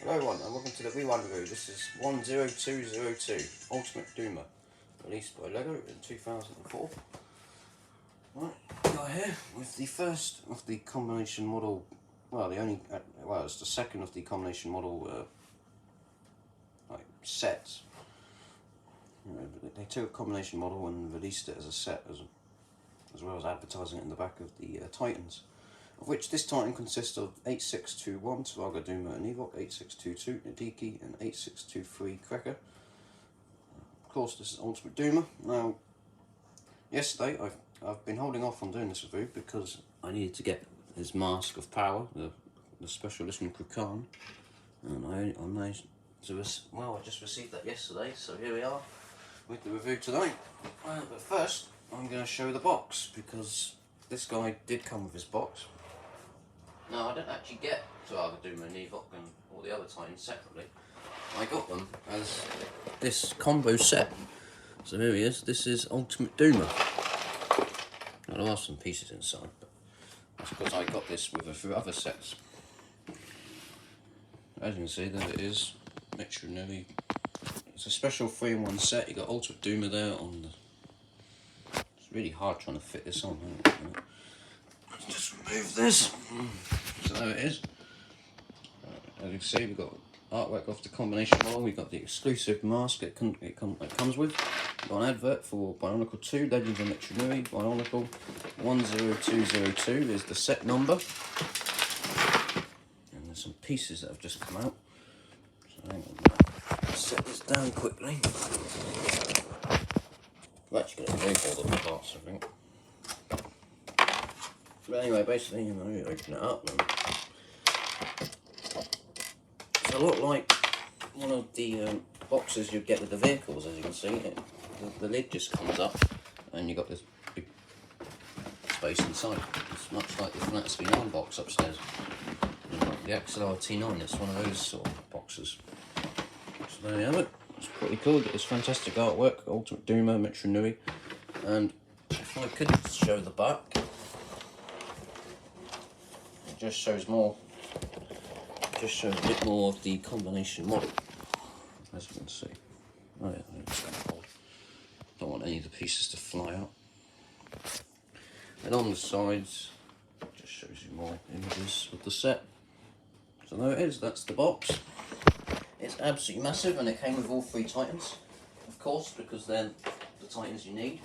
Hello everyone and welcome to the V1 review. This is 10202 Ultimate Duma, released by LEGO in 2004. Right, we are here with the first of the combination model, it's the second of the combination model sets. They took a combination model and released it as a set as well as advertising it in the back of the Titans, of which this Titan consists of 8621 Turaga Dume and Evok, 8622 Nadiki and 8623 Cracker. Of course, this is Ultimate Duma. Now, yesterday I've been holding off on doing this review because I needed to get his Mask of Power, the special edition Lhikan, and I managed to, I just received that yesterday, so here we are with the review tonight. But first, I'm going to show the box because this guy did come with his box. No, I didn't actually get Turaga Dume and Evok and all the other Titans separately. I got them as this combo set. So here he is. This is Ultimate Duma. Now, there are some pieces inside, but that's because I got this with a few other sets. As you can see, there it is. Metru Nui. It's a special 3-in-1 set. You got Ultimate Duma there on the. It's really hard trying to fit this on. Let's just remove this. So there it is. As you can see, we've got artwork off the combination model. We've got the exclusive mask it comes with. We've got an advert for BIONICLE 2, Legends of Metru Nui. BIONICLE 10202 is the set number. And there's some pieces that have just come out. So hang on, let's set this down quickly. I'm actually going to remove all the parts, I think. But anyway, basically, you open it up. It's a lot like one of the boxes you get with the vehicles, as you can see. The lid just comes up, and you've got this big space inside. It's much like the Flats V9 box upstairs. The XLR T9, it's one of those sort of boxes. So there you have it. It's pretty cool. Got this fantastic artwork, Ultimate Duma, Metru Nui, and if I could show the back, it just shows more. It just shows a bit more of the combination model, as you can see. Oh yeah, don't want any of the pieces to fly out. And on the sides, it just shows you more images of the set. So there it is. That's the box. It's absolutely massive, and it came with all 3 Titans, of course, because they're the Titans you need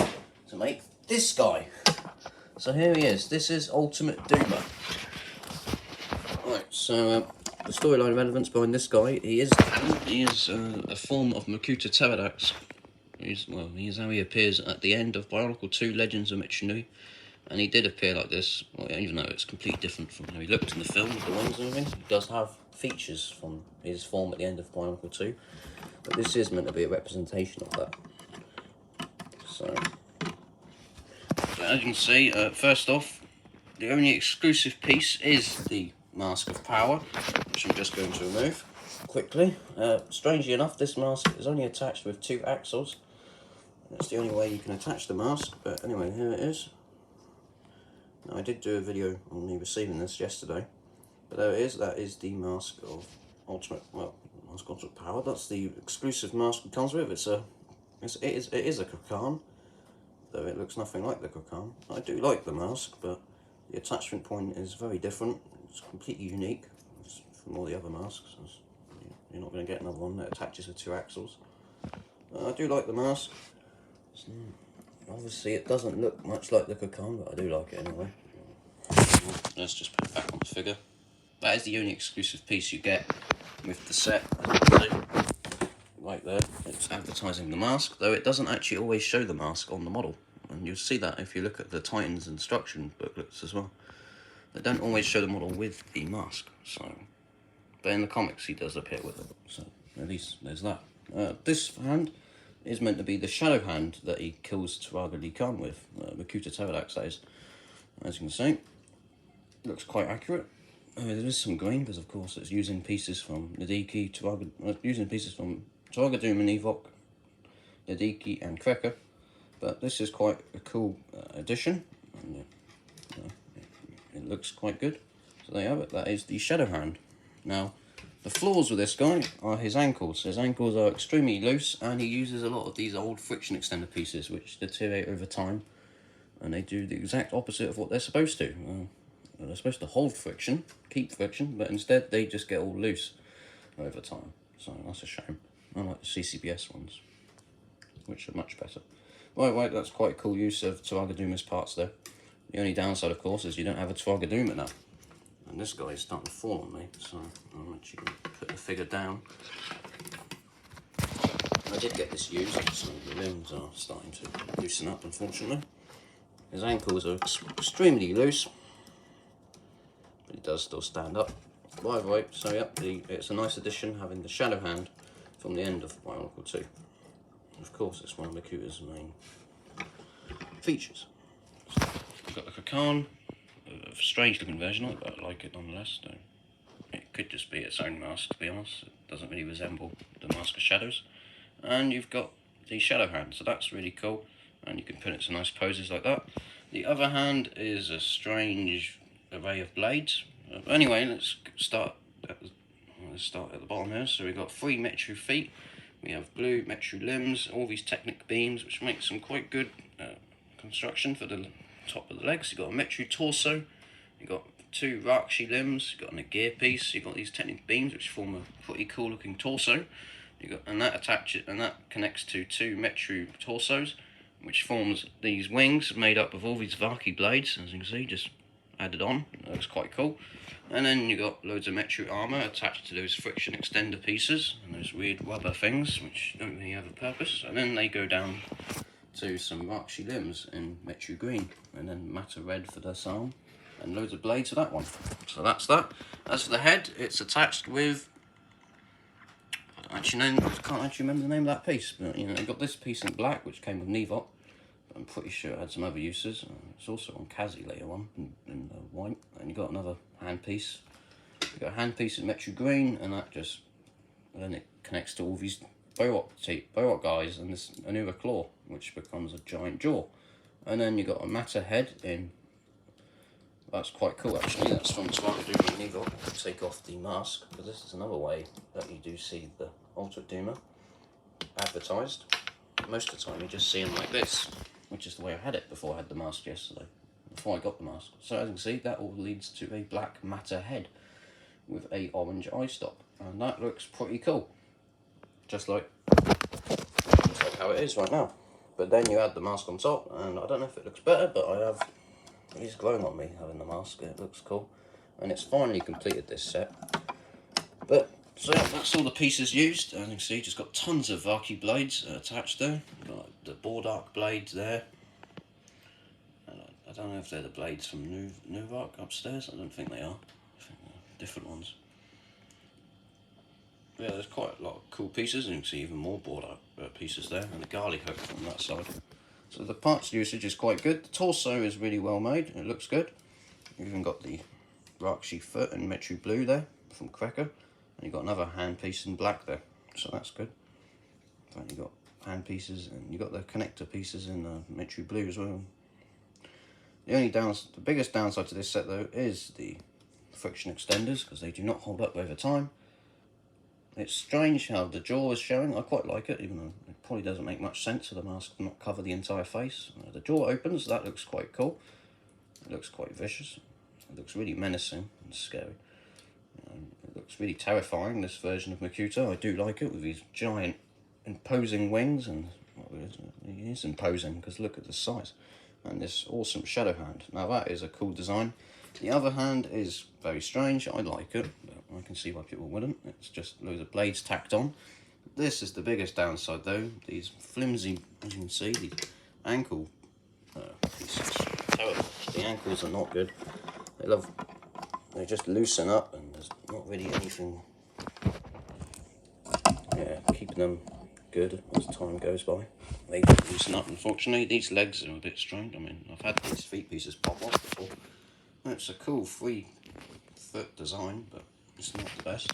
to make this guy. So here he is. This is Ultimate Duma. Right, so the storyline relevance behind this guy, he is a form of Makuta Teridax. He's how he appears at the end of BIONICLE 2, Legends of Metru Nui, and he did appear like this, even though it's completely different from how he looked in the film with the wings and everything. He does have features from his form at the end of BIONICLE 2, but this is meant to be a representation of that. So as you can see, first off, the only exclusive piece is the Mask of Power, which I'm just going to remove quickly. Strangely enough, this mask is only attached with 2 axles. That's the only way you can attach the mask, but anyway, here it is. Now, I did do a video on me receiving this yesterday, but there it is. That is the Mask of Ultimate Power. That's the exclusive mask it comes with. It is a Lhikan, though it looks nothing like the Lhikan. I do like the mask, but the attachment point is very different. It's completely unique from all the other masks. You're not going to get another one that attaches with 2 axles. I do like the mask. Obviously, it doesn't look much like the Lhikan, but I do like it anyway. Let's just put it back on the figure. That is the only exclusive piece you get with the set, as you can see. Right there, it's advertising the mask, though it doesn't actually always show the mask on the model. And you'll see that if you look at the Titans instruction booklets as well. They don't always show the model with the mask, so. But in the comics, he does appear with it, so at least there's that. This hand is meant to be the shadow hand that he kills Turaga Lhikan with, Makuta Teridax, that is. As you can see, looks quite accurate. There is some green, because of course it's using pieces from Nadiki, Turaga Dume and Evok, Nadiki and Cracker. But this is quite a cool addition, and it looks quite good. So there you have it, that is the shadow hand. Now, The flaws with this guy are his ankles. His ankles are extremely loose, and he uses a lot of these old friction extender pieces, which deteriorate over time, and they do the exact opposite of what they're supposed to. They're supposed to hold friction, keep friction, but instead they just get all loose over time. So that's a shame. I like the CCBS ones, which are much better. Right, that's quite a cool use of Turaga Dume's parts there. The only downside, of course, is you don't have a Turaga Dume now. And this guy is starting to fall on me, so I'm actually going to put the figure down. I did get this used, so the limbs are starting to loosen up, unfortunately. His ankles are extremely loose, but he does still stand up. Right, so yep, it's a nice addition having the shadow hand from the end of BIONICLE 2. Of course, it's one of Makuta's main features. So, we've got the Lhikan. A strange looking version, but I like it nonetheless. So it could just be its own mask, to be honest. It doesn't really resemble the Mask of Shadows. And you've got the shadow hand, so that's really cool. And you can put it to nice poses like that. The other hand is a strange array of blades. Anyway, let's start at the bottom here. So we've got 3 Metru feet. We have blue Metru limbs, all these Technic beams, which makes some quite good construction for the top of the legs. You've got a Metru torso, you've got 2 Vahki limbs, you've got a gear piece, you've got these Technic beams which form a pretty cool looking torso. That connects to 2 Metru torsos, which forms these wings made up of all these Vahki blades, as you can see, just added on. That looks quite cool. And then you've got loads of Metru armour attached to those friction extender pieces and those weird rubber things which don't really have a purpose. And then they go down to some Vahki limbs in Metru green, and then Matau red for this arm, and loads of blades for that one. So that's that. As for the head, it's attached with, I can't actually remember the name of that piece, but you know, I got this piece in black which came with Nevok. I'm pretty sure it had some other uses. It's also on Kazi later on in white. And you got another hand piece. You got a hand piece in Metru green, and then it connects to all these Boyok guys and this Anura claw, which becomes a giant jaw. And then you got a Matau head in. That's quite cool actually. That's from Turaga Dume and Nevok. Take off the mask, because this is another way that you do see the Ultimate Dume advertised. Most of the time you just see them like this, which is the way I had it before I had the mask yesterday, before I got the mask. So as you can see, that all leads to a black Matau head with a orange eye stop, and that looks pretty cool, just like how it is right now. But then you add the mask on top, and I don't know if it looks better, but it's glowing on me having the mask. It looks cool, and it's finally completed this set. But so yeah, that's all the pieces used. As you can see, just got tons of Vahki blades attached there. Got the Bordark blades there. I don't know if they're the blades from Nuvok upstairs. I don't think they are. I think they're different ones. Yeah, there's quite a lot of cool pieces, and you can see even more Bordark pieces there, and the garlic hook on that side. So the parts usage is quite good. The torso is really well made. It looks good. You've even got the Vahki foot in Metru blue there from Cracker. And you've got another hand piece in black there, so that's good. In fact, you've got hand pieces, and you've got the connector pieces in Metru blue as well. The biggest downside to this set though is the friction extenders, because they do not hold up over time. It's strange how the jaw is showing. I quite like it, even though it probably doesn't make much sense for the mask to not cover the entire face. The jaw opens, that looks quite cool. It looks quite vicious. It looks really menacing and scary. It looks really terrifying, this version of Makuta. I do like it, with these giant imposing wings, and it is imposing because look at the size. And this awesome shadow hand. Now that is a cool design. The other hand is very strange. I like it, but I can see why people wouldn't. It's just loads of blades tacked on. This is the biggest downside though. These flimsy, as you can see, the ankle pieces. Terrible. The ankles are not good. They just loosen up, and there's not really anything keeping them good as time goes by. They loosen up, unfortunately. These legs are a bit strange. I mean, I've had these feet pieces pop off before. It's a cool 3-foot design, but it's not the best.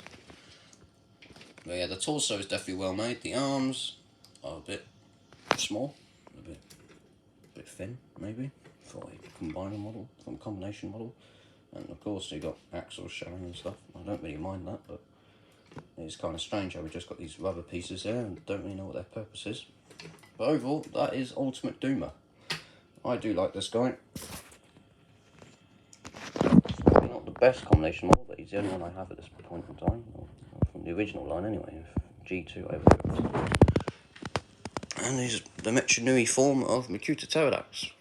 But yeah, the torso is definitely well made. The arms are a bit small, a bit thin, maybe, for a combination model. And of course you got axles showing and stuff. I don't really mind that, but It's kind of strange how we just got these rubber pieces here and don't really know what their purpose is. But overall, that is Ultimate Dume. I do like this guy. Probably not the best combination model, but he's the only one I have at this point in time. Or from the original line anyway, G2 over. And he's the Metru Nui form of Makuta Teridax.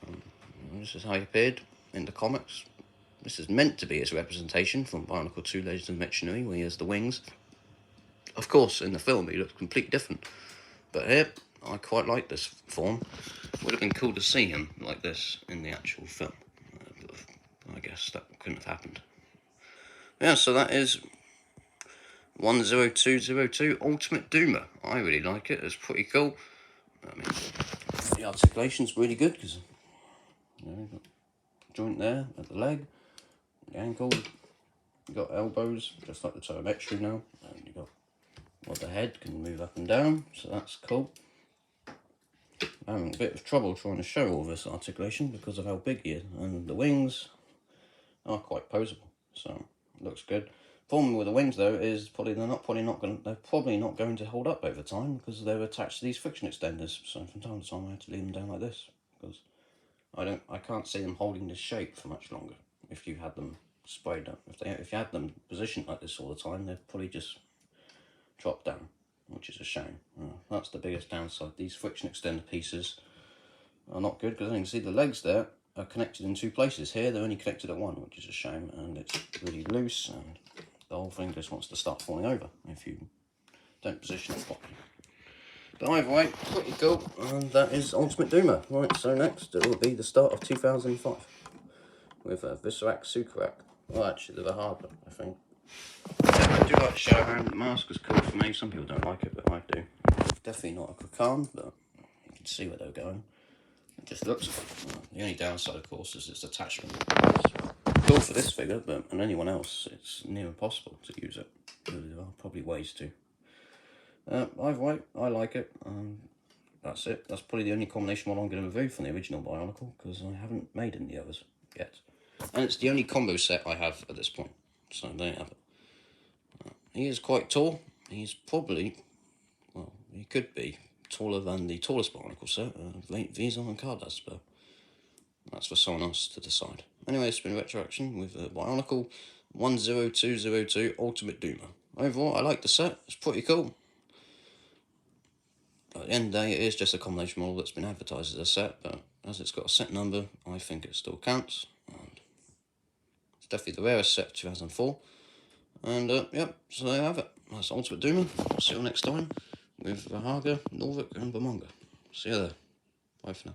This is how he appeared in the comics. This is meant to be his representation from BIONICLE 2 Legends of Metru Nui, where he has the wings. Of course, in the film he looks completely different. But here, I quite like this form. Would have been cool to see him like this in the actual film. But I guess that couldn't have happened. Yeah, so that is 10202 Ultimate Dume. I really like it. It's pretty cool. I mean, the articulation's really good because you've got a joint there at the leg, the ankle, you've got elbows, just like the Toa Metru now, and you've got the head can move up and down, so that's cool. I'm having a bit of trouble trying to show all this articulation because of how big he is, and the wings are quite poseable, so it looks good. Problem with the wings though is they're probably not going to hold up over time because they're attached to these friction extenders. So from time to time I have to leave them down like this because I can't see them holding this shape for much longer. If you had them sprayed up, if you had them positioned like this all the time, they'd probably just drop down, which is a shame. That's the biggest downside. These friction extender pieces are not good because you can see the legs there are connected in two places. Here they're only connected at one, which is a shame, and it's really loose and the whole thing just wants to start falling over if you don't position it properly. But either way, pretty cool, and that is Ultimate Dume. Right, so next it will be the start of 2005 with Viscerac Sukarak. Well, actually, the Vahki, I think. Yeah, I do like the shadow hand. The mask is cool for me. Some people don't like it, but I do. Definitely not a Lhikan, but you can see where they're going. It just looks good. The only downside, of course, is its attachment. It's cool for this figure, but on anyone else, it's near impossible to use it. There are probably ways to. Either way, I like it. That's it. That's probably the only combination model I'm going to review from the original BIONICLE, because I haven't made any others yet. And it's the only combo set I have at this point. So there you have it. He is quite tall. He's probably, well, he could be taller than the tallest BIONICLE set, Vizon and Cardas, but that's for someone else to decide. Anyway, it's been Retroaction with BIONICLE 10202 Ultimate Dume. Overall, I like the set. It's pretty cool. But at the end of the day, it is just a combination model that's been advertised as a set, but as it's got a set number, I think it still counts. And it's definitely the rarest set of 2004. And yep, so there you have it. That's Ultimate Dume. See you next time with Vahki, Norvik and Bamonga. See you there. Bye for now.